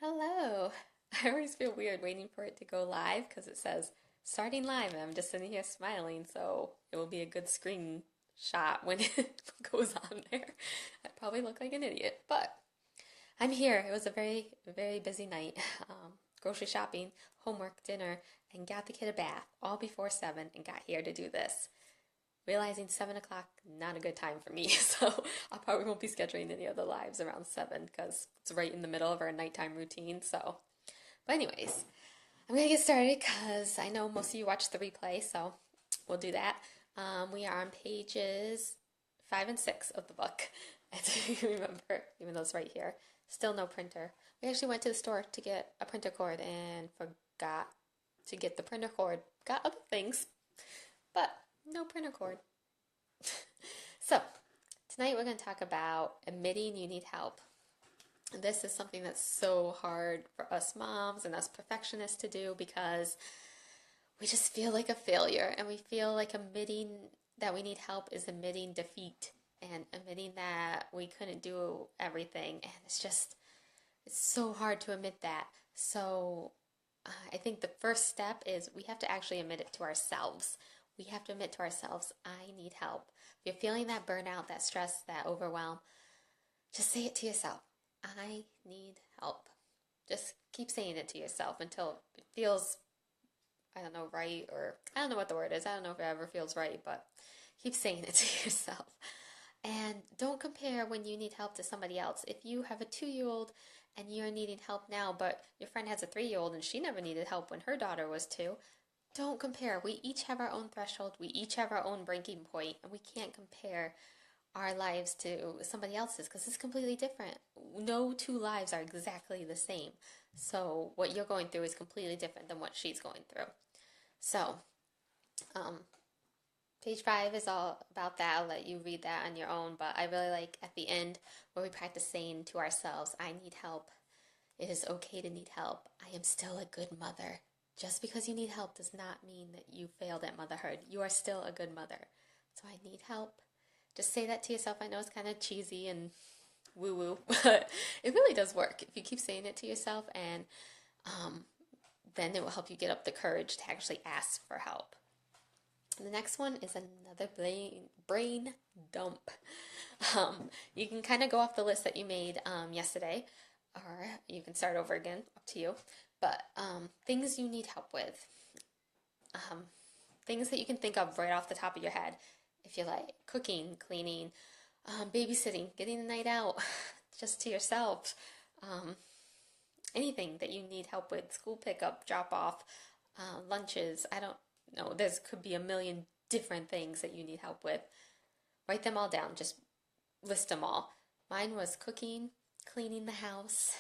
Hello. I always feel weird waiting for it to go live because it says starting live and I'm just sitting here smiling, so it will be a good screenshot when it goes on there. I probably look like an idiot, but I'm here. It was a very, very busy night. Grocery shopping, homework, dinner, and got the kid a bath all before 7 and got here to do this. Realizing 7 o'clock, not a good time for me, so I probably won't be scheduling any other lives around 7 because it's right in the middle of our nighttime routine. But anyways, I'm gonna get started because I know most of you watch the replay, so we'll do that. We are on pages 5 and 6 of the book, as you remember, even though it's right here. Still no printer. We actually went to the store to get a printer cord and forgot to get the printer cord. Got other things, but no printer cord. So, tonight we're going to talk about admitting you need help. This is something that's so hard for us moms and us perfectionists to do because we just feel like a failure and we feel like admitting that we need help is admitting defeat and admitting that we couldn't do everything. And it's so hard to admit that. So, I think the first step is we have to actually admit it to ourselves. We have to admit to ourselves, I need help. If you're feeling that burnout, that stress, that overwhelm, just say it to yourself. I need help. Just keep saying it to yourself until it feels, I don't know, right, or I don't know what the word is. I don't know if it ever feels right, but keep saying it to yourself. And don't compare when you need help to somebody else. If you have a 2-year-old and you're needing help now, but your friend has a 3-year-old and she never needed help when her daughter was 2, don't compare. We each have our own threshold. We each have our own breaking point, and we can't compare our lives to somebody else's because it's completely different. No two lives are exactly the same. So what you're going through is completely different than what she's going through. So, um, page 5 is all about that. I'll let you read that on your own, but I really like at the end where we practice saying to ourselves, I need help. It is okay to need help. I am still a good mother. Just because you need help does not mean that you failed at motherhood. You are still a good mother. So I need help. Just say that to yourself. I know it's kind of cheesy and woo-woo, but it really does work. If you keep saying it to yourself, and then it will help you get up the courage to actually ask for help. And the next one is another brain dump. You can kind of go off the list that you made yesterday, or you can start over again, up to you. But things you need help with, things that you can think of right off the top of your head. If you like cooking, cleaning, babysitting, getting a night out just to yourself, anything that you need help with, school pickup, drop off, lunches, I don't know, there could be a million different things that you need help with. Write them all down, just list them all. Mine was cooking, cleaning the house,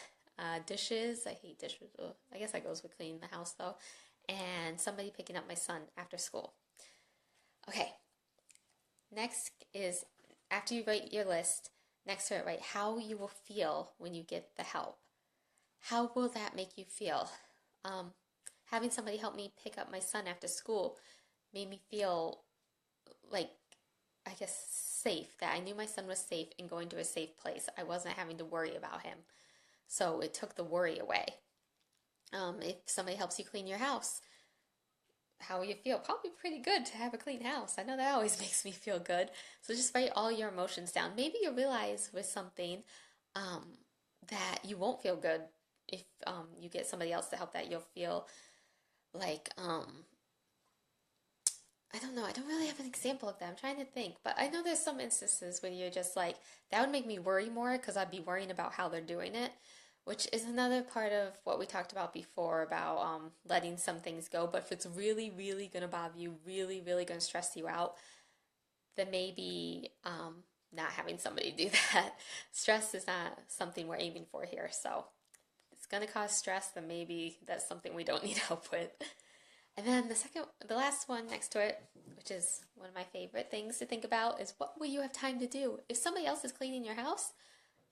dishes. I hate dishes. I guess that goes with cleaning the house though. And somebody picking up my son after school. Okay. Next is after you write your list, next to it, write how you will feel when you get the help. How will that make you feel? Having somebody help me pick up my son after school made me feel like, I guess, safe, that I knew my son was safe and going to a safe place. I wasn't having to worry about him. So it took the worry away. If somebody helps you clean your house, how will you feel? Probably pretty good to have a clean house. I know that always makes me feel good. So just write all your emotions down. Maybe you realize with something that you won't feel good if you get somebody else to help, that you'll feel like, I don't know. I don't really have an example of that. I'm trying to think. But I know there's some instances where you're just like, that would make me worry more because I'd be worrying about how they're doing it, which is another part of what we talked about before about letting some things go. But if it's really, really going to bother you, really, really going to stress you out, then maybe not having somebody do that. Stress is not something we're aiming for here. So if it's going to cause stress, then maybe that's something we don't need help with. And then the last one next to it, which is one of my favorite things to think about, is what will you have time to do? If somebody else is cleaning your house,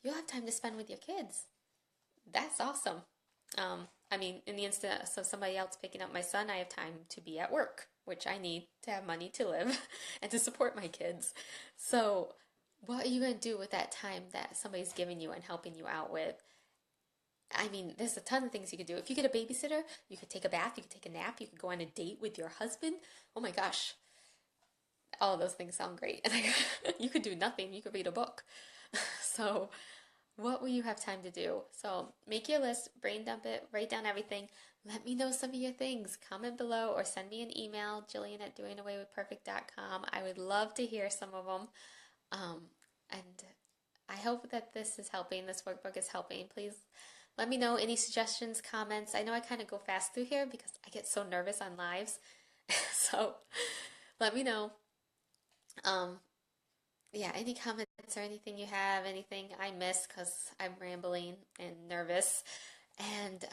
you'll have time to spend with your kids. That's awesome. I mean, in the instance of somebody else picking up my son, I have time to be at work, which I need to have money to live and to support my kids. So what are you going to do with that time that somebody's giving you and helping you out with? I mean, there's a ton of things you could do. If you get a babysitter, you could take a bath, you could take a nap, you could go on a date with your husband. Oh my gosh, all of those things sound great. And you could do nothing, you could read a book. So, what will you have time to do? So, make your list, brain dump it, write down everything. Let me know some of your things. Comment below or send me an email, Jillian@doingawaywithperfect.com. I would love to hear some of them. And I hope that this is helping, this workbook is helping. Please let me know any suggestions, comments. I know I kind of go fast through here because I get so nervous on lives. So let me know. Um, yeah, any comments or anything you have, anything I missed because I'm rambling and nervous. And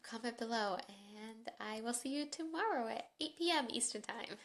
comment below. And I will see you tomorrow at 8 p.m. Eastern Time.